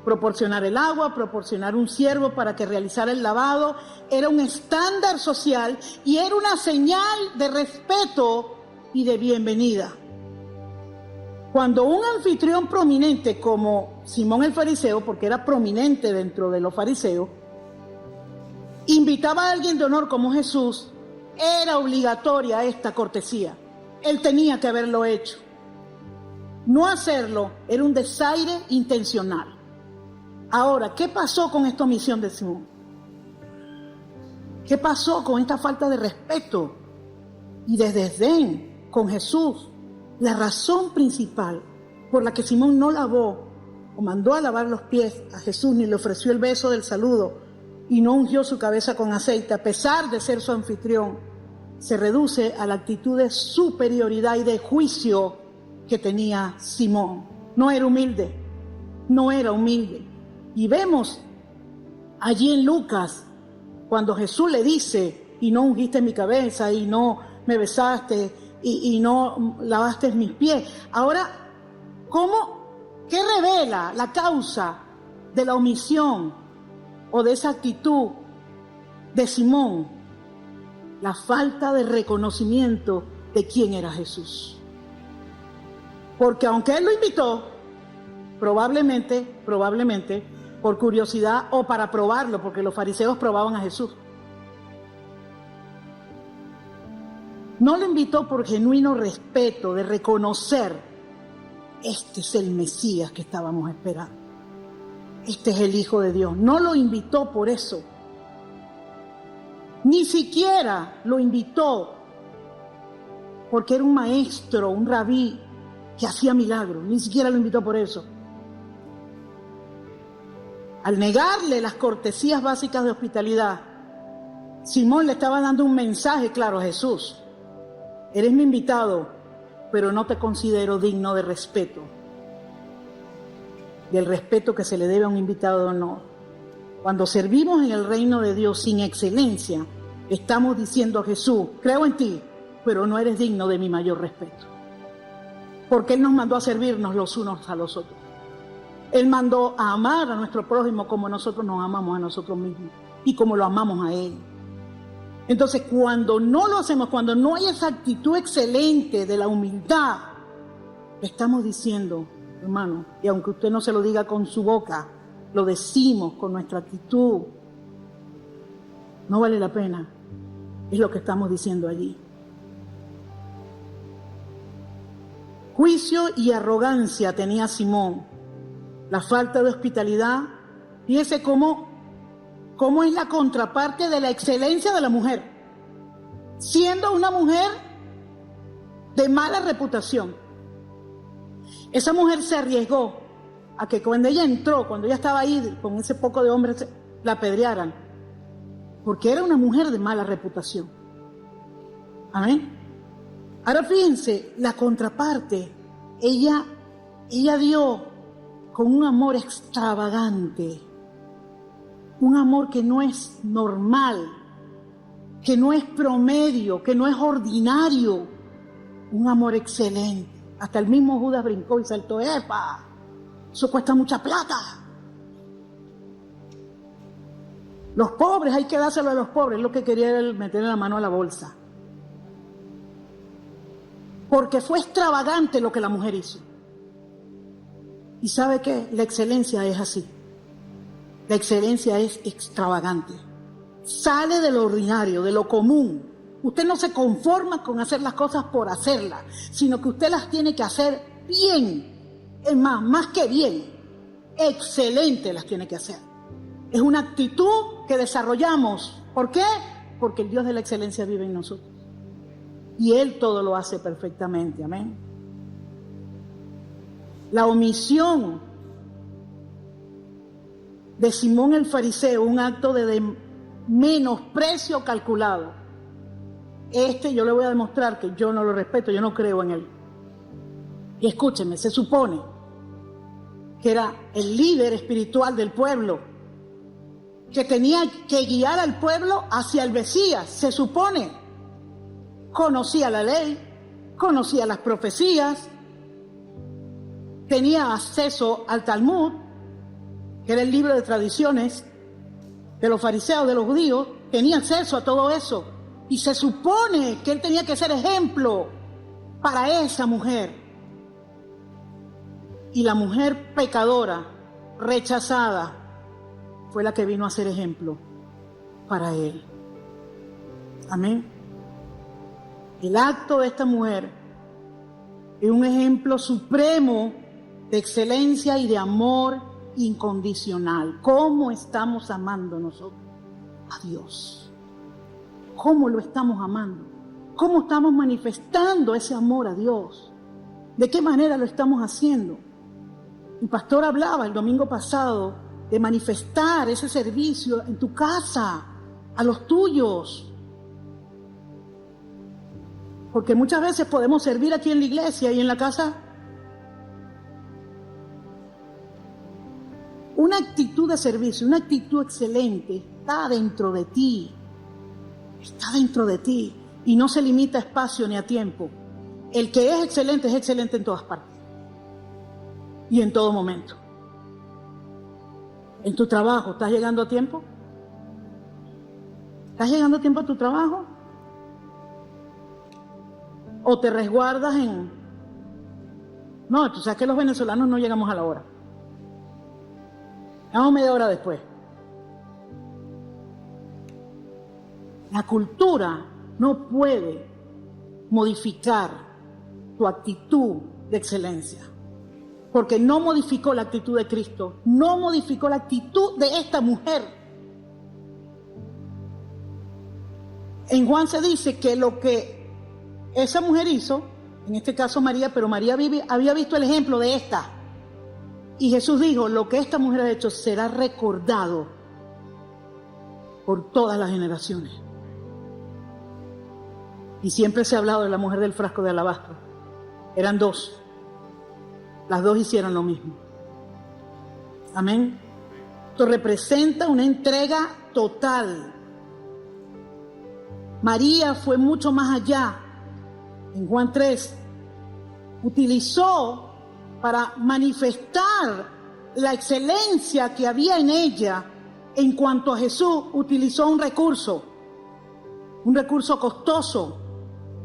Proporcionar el agua, proporcionar un siervo para que realizara el lavado, era un estándar social y era una señal de respeto y de bienvenida. Cuando un anfitrión prominente como Simón el fariseo, porque era prominente dentro de los fariseos, invitaba a alguien de honor como Jesús, era obligatoria esta cortesía. Él tenía que haberlo hecho. No hacerlo era un desaire intencional. Ahora, ¿qué pasó con esta omisión de Simón? ¿Qué pasó con esta falta de respeto y de desdén con Jesús? La razón principal por la que Simón no lavó o mandó a lavar los pies a Jesús ni le ofreció el beso del saludo y no ungió su cabeza con aceite, a pesar de ser su anfitrión, se reduce a la actitud de superioridad y de juicio que tenía Simón. No era humilde. Y vemos allí en Lucas, cuando Jesús le dice, y no ungiste mi cabeza, y no me besaste, y no lavaste mis pies. Ahora, ¿qué revela la causa de la omisión o de esa actitud de Simón? La falta de reconocimiento de quién era Jesús. Porque aunque él lo invitó, probablemente, por curiosidad o para probarlo, porque los fariseos probaban a Jesús. No lo invitó por genuino respeto, de reconocer, este es el Mesías que estábamos esperando. Este es el Hijo de Dios. No lo invitó por eso. Ni siquiera lo invitó porque era un maestro, un rabí que hacía milagros. Ni siquiera lo invitó por eso. Al negarle las cortesías básicas de hospitalidad, Simón le estaba dando un mensaje claro a Jesús. Eres mi invitado, pero no te considero digno de respeto. Del respeto que se le debe a un invitado de honor. Cuando servimos en el reino de Dios sin excelencia, estamos diciendo a Jesús, creo en ti, pero no eres digno de mi mayor respeto. Porque Él nos mandó a servirnos los unos a los otros. Él mandó a amar a nuestro prójimo como nosotros nos amamos a nosotros mismos y como lo amamos a Él. Entonces, cuando no lo hacemos, cuando no hay esa actitud excelente de la humildad, le estamos diciendo, hermano, y aunque usted no se lo diga con su boca, lo decimos con nuestra actitud, no vale la pena. Es lo que estamos diciendo allí. Juicio y arrogancia tenía Simón. La falta de hospitalidad. Fíjese cómo es la contraparte de la excelencia de la mujer. Siendo una mujer de mala reputación. Esa mujer se arriesgó a que cuando ella entró, cuando ella estaba ahí con ese poco de hombres, la apedrearan. Porque era una mujer de mala reputación. Amén. Ahora fíjense, la contraparte, ella dio con un amor extravagante, un amor que no es normal, que no es promedio, que no es ordinario, un amor excelente. Hasta el mismo Judas brincó y saltó, ¡epa! Eso cuesta mucha plata. Los pobres, hay que dárselo a los pobres, lo que quería era meterle la mano a la bolsa. Porque fue extravagante lo que la mujer hizo. ¿Y sabe qué? La excelencia es así. La excelencia es extravagante. Sale de lo ordinario, de lo común. Usted no se conforma con hacer las cosas por hacerlas, sino que usted las tiene que hacer bien. Es más que bien, excelente las tiene que hacer. Es una actitud que desarrollamos. ¿Por qué? Porque el Dios de la excelencia vive en nosotros. Y Él todo lo hace perfectamente. Amén. La omisión de Simón el fariseo, un acto de menosprecio calculado. Yo le voy a demostrar que yo no lo respeto, yo no creo en él. Y escúcheme, se supone que era el líder espiritual del pueblo, que tenía que guiar al pueblo hacia el Mesías, se supone. Conocía la ley, conocía las profecías, tenía acceso al Talmud, que era el libro de tradiciones de los fariseos, de los judíos, tenía acceso a todo eso. Y se supone que él tenía que ser ejemplo para esa mujer. Y la mujer pecadora, rechazada, fue la que vino a ser ejemplo para él. Amén. El acto de esta mujer es un ejemplo supremo de excelencia y de amor incondicional. ¿Cómo estamos amando nosotros a Dios? ¿Cómo lo estamos amando? ¿Cómo estamos manifestando ese amor a Dios? ¿De qué manera lo estamos haciendo? El pastor hablaba el domingo pasado de manifestar ese servicio en tu casa, a los tuyos. Porque muchas veces podemos servir aquí en la iglesia y en la casa. Una actitud de servicio, una actitud excelente está dentro de ti. Está dentro de ti y no se limita a espacio ni a tiempo. El que es excelente en todas partes y en todo momento. En tu trabajo, ¿estás llegando a tiempo? ¿Estás llegando a tiempo a tu trabajo? ¿O te resguardas en...? No, tú sabes que los venezolanos no llegamos a la hora. Llegamos media hora después. La cultura no puede modificar tu actitud de excelencia, porque no modificó la actitud de Cristo, no modificó la actitud de esta mujer. En Juan se dice que lo que esa mujer hizo, en este caso María, pero María había visto el ejemplo de esta, y Jesús dijo, lo que esta mujer ha hecho será recordado por todas las generaciones. Y siempre se ha hablado de la mujer del frasco de alabastro. Eran dos. Las dos hicieron lo mismo. Amén. Esto representa una entrega total. María fue mucho más allá. En Juan 3, utilizó para manifestar la excelencia que había en ella en cuanto a Jesús, utilizó un recurso costoso.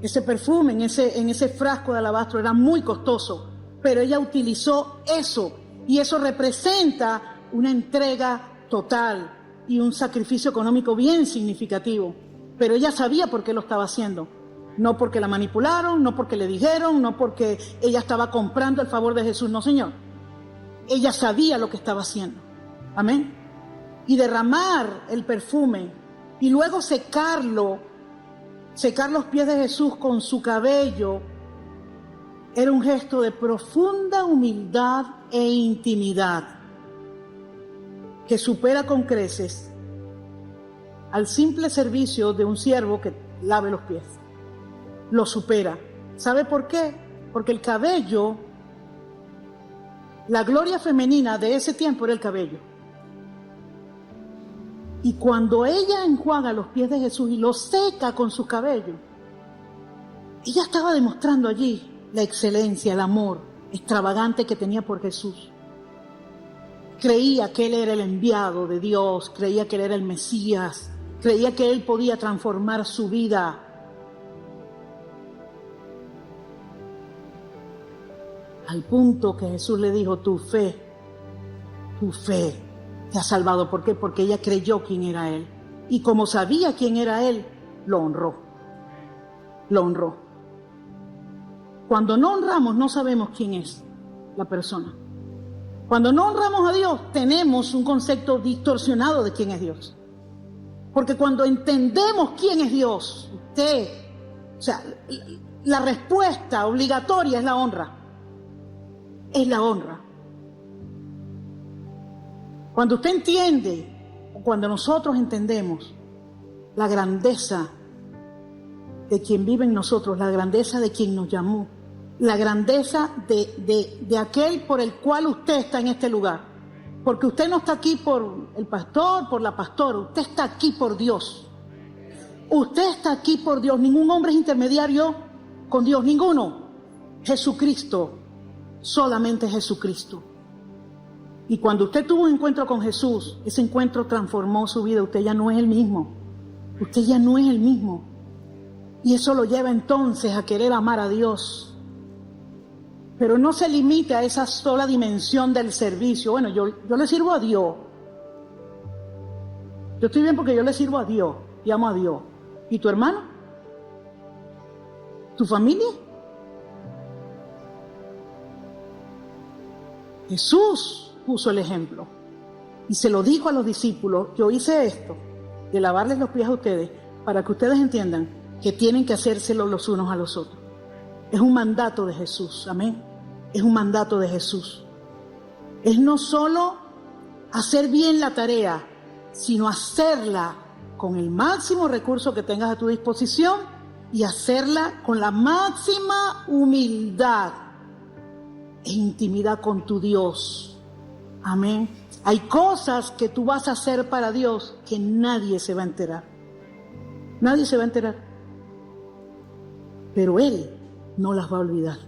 Ese perfume en ese frasco de alabastro era muy costoso, pero ella utilizó eso, y eso representa una entrega total y un sacrificio económico bien significativo. Pero ella sabía por qué lo estaba haciendo. No porque la manipularon, no porque le dijeron, no porque ella estaba comprando el favor de Jesús. No, Señor. Ella sabía lo que estaba haciendo. Amén. Y derramar el perfume y luego secar los pies de Jesús con su cabello, era un gesto de profunda humildad e intimidad que supera con creces al simple servicio de un siervo que lave los pies. Lo supera. ¿Sabe por qué? Porque el cabello, la gloria femenina de ese tiempo era el cabello. Y cuando ella enjuaga los pies de Jesús y los seca con su cabello, ella estaba demostrando allí la excelencia, el amor extravagante que tenía por Jesús. Creía que Él era el enviado de Dios, creía que Él era el Mesías, creía que Él podía transformar su vida. Al punto que Jesús le dijo, tu fe te ha salvado. ¿Por qué? Porque ella creyó quién era Él. Y como sabía quién era Él, lo honró. Lo honró. Cuando no honramos, no sabemos quién es la persona. Cuando no honramos a Dios, tenemos un concepto distorsionado de quién es Dios. Porque cuando entendemos quién es Dios, la respuesta obligatoria es la honra. Es la honra. Cuando usted entiende, o cuando nosotros entendemos la grandeza de quien vive en nosotros, la grandeza de quien nos llamó, la grandeza de aquel por el cual usted está en este lugar. Porque usted no está aquí por el pastor, por la pastora, usted está aquí por Dios. Usted está aquí por Dios. Ningún hombre es intermediario con Dios, ninguno. Jesucristo, solamente Jesucristo. Y cuando usted tuvo un encuentro con Jesús, ese encuentro transformó su vida. Usted ya no es el mismo. Usted ya no es el mismo. Y eso lo lleva entonces a querer amar a Dios. Pero no se limita a esa sola dimensión del servicio. Bueno, yo le sirvo a Dios. Yo estoy bien porque yo le sirvo a Dios y amo a Dios. ¿Y tu hermano? ¿Tu familia? Jesús puso el ejemplo y se lo dijo a los discípulos: yo hice esto, de lavarles los pies a ustedes, para que ustedes entiendan que tienen que hacérselo los unos a los otros. Es un mandato de Jesús, amén. Es un mandato de Jesús. Es no solo hacer bien la tarea, sino hacerla con el máximo recurso que tengas a tu disposición y hacerla con la máxima humildad e intimidad con tu Dios. Amén. Hay cosas que tú vas a hacer para Dios que nadie se va a enterar. Nadie se va a enterar. Pero Él no las va a olvidar.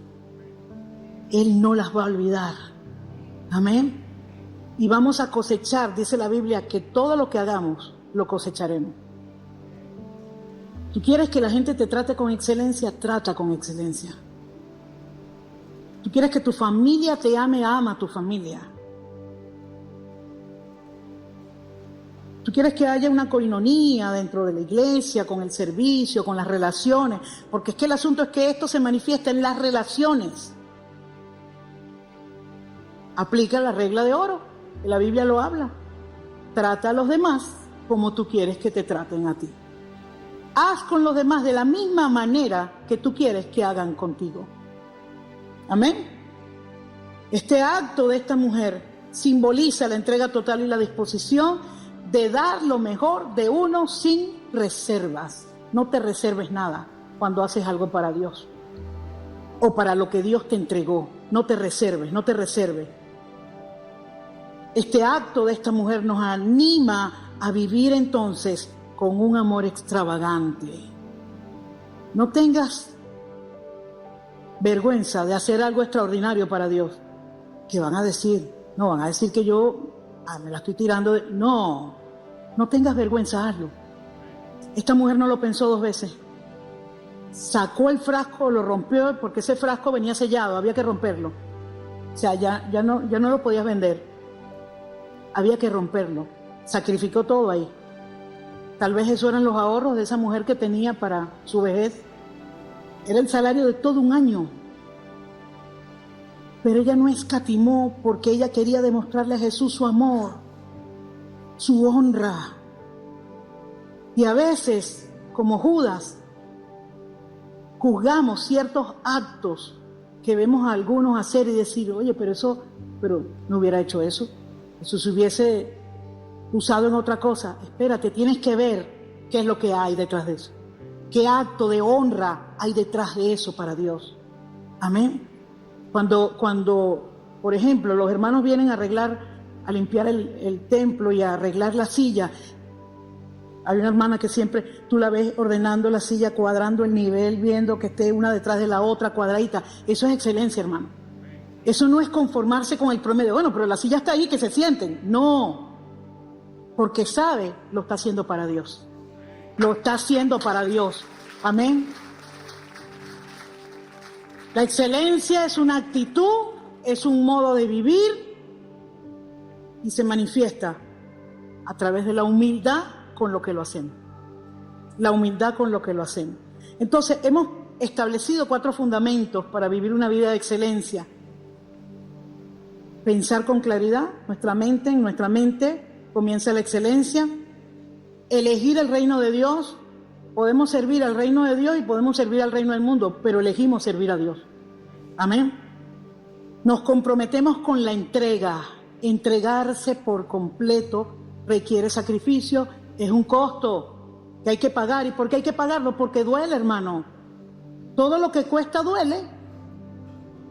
Él no las va a olvidar. Amén. Y vamos a cosechar, dice la Biblia, que todo lo que hagamos lo cosecharemos. ¿Tú quieres que la gente te trate con excelencia? Trata con excelencia. ¿Tú quieres que tu familia te ame? Ama a tu familia. ¿Tú quieres que haya una coinonía dentro de la iglesia, con el servicio, con las relaciones? Porque es que el asunto es que esto se manifiesta en las relaciones. Aplica la regla de oro, que la Biblia lo habla. Trata a los demás como tú quieres que te traten a ti. Haz con los demás de la misma manera que tú quieres que hagan contigo. Amén. Este acto de esta mujer simboliza la entrega total y la disposición de dar lo mejor de uno sin reservas. No te reserves nada cuando haces algo para Dios o para lo que Dios te entregó. No te reserves, no te reserves. Este acto de esta mujer nos anima a vivir entonces con un amor extravagante. No tengas vergüenza de hacer algo extraordinario para Dios. ¿Qué van a decir? No, van a decir que yo me la estoy tirando. No tengas vergüenza, hazlo. Esta mujer no lo pensó 2 veces. Sacó el frasco, lo rompió, porque ese frasco venía sellado, había que romperlo. O sea, ya no lo podías vender. Había que romperlo. Sacrificó todo ahí. Tal vez esos eran los ahorros de esa mujer que tenía para su vejez. Era el salario de todo un año. Pero ella no escatimó porque ella quería demostrarle a Jesús su amor, su honra. Y a veces, como Judas, juzgamos ciertos actos que vemos a algunos hacer y decir, oye, pero no hubiera hecho eso. Eso se hubiese usado en otra cosa. Espérate, tienes que ver qué es lo que hay detrás de eso. ¿Qué acto de honra hay detrás de eso para Dios? Amén. Cuando, por ejemplo, los hermanos vienen a limpiar el templo y a arreglar la silla, hay una hermana que siempre tú la ves ordenando la silla, cuadrando el nivel, viendo que esté una detrás de la otra, cuadradita. Eso es excelencia, hermano. Eso no es conformarse con el promedio. Bueno, pero la silla está ahí, que se sienten. No, porque sabe, lo está haciendo para Dios. Lo está haciendo para Dios. Amén. La excelencia es una actitud, es un modo de vivir y se manifiesta a través de la humildad con lo que lo hacemos. La humildad con lo que lo hacemos. Entonces, hemos establecido 4 fundamentos para vivir una vida de excelencia. Pensar con claridad, en nuestra mente comienza la excelencia. Elegir el reino de Dios. Podemos servir al reino de Dios y podemos servir al reino del mundo, pero elegimos servir a Dios. Amén. Nos comprometemos con la entrega. Entregarse por completo requiere sacrificio, es un costo que hay que pagar. ¿Y por qué hay que pagarlo? Porque duele, hermano. Todo lo que cuesta duele.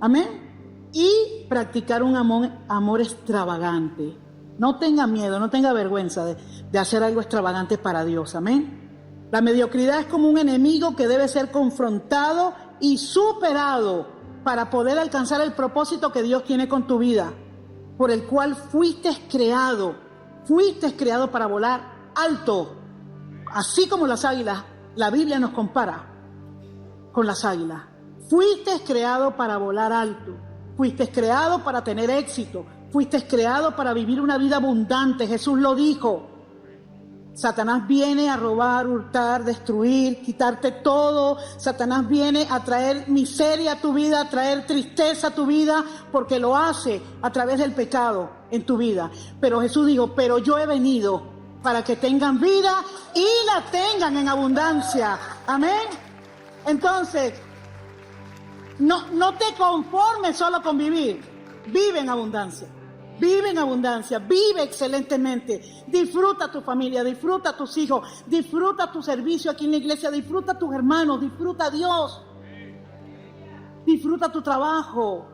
Amén. Y practicar un amor extravagante. No tenga miedo, no tenga vergüenza de hacer algo extravagante para Dios. Amén. La mediocridad es como un enemigo que debe ser confrontado y superado para poder alcanzar el propósito que Dios tiene con tu vida, por el cual fuiste creado para volar alto, así como las águilas. La Biblia nos compara con las águilas. Fuiste creado para volar alto, fuiste creado para tener éxito, fuiste creado para vivir una vida abundante. Jesús lo dijo. Satanás viene a robar, hurtar, destruir, quitarte todo. Satanás viene a traer miseria a tu vida, a traer tristeza a tu vida, porque lo hace a través del pecado en tu vida. Pero Jesús dijo, pero yo he venido para que tengan vida y la tengan en abundancia. Amén. Entonces, no te conformes solo con vivir. Vive en abundancia. Vive en abundancia, vive excelentemente, disfruta tu familia, disfruta tus hijos, disfruta tu servicio aquí en la iglesia, disfruta tus hermanos, disfruta a Dios, disfruta tu trabajo.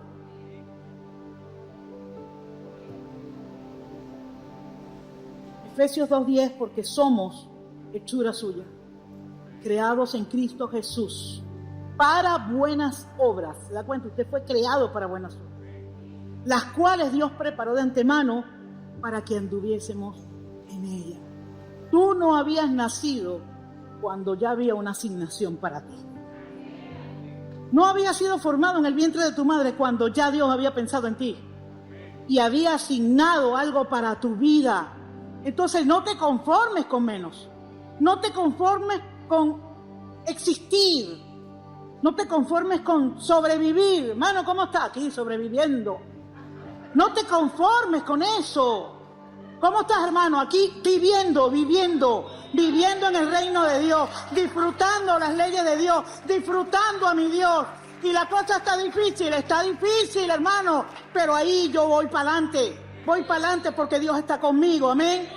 Efesios 2:10, porque somos hechura suya, creados en Cristo Jesús, para buenas obras. ¿Se da cuenta? Usted fue creado para buenas obras, las cuales Dios preparó de antemano para que anduviésemos en ella. Tú no habías nacido cuando ya había una asignación para ti. No habías sido formado en el vientre de tu madre cuando ya Dios había pensado en ti y había asignado algo para tu vida. Entonces no te conformes con menos, no te conformes con existir, no te conformes con sobrevivir. Hermano, ¿cómo está? Aquí sobreviviendo. No te conformes con eso. ¿Cómo estás, hermano? Aquí viviendo en el reino de Dios, disfrutando las leyes de Dios, disfrutando a mi Dios. Y la cosa está difícil, hermano, pero ahí yo voy para adelante porque Dios está conmigo. Amén.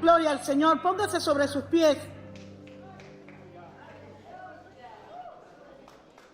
Gloria al Señor. Póngase sobre sus pies.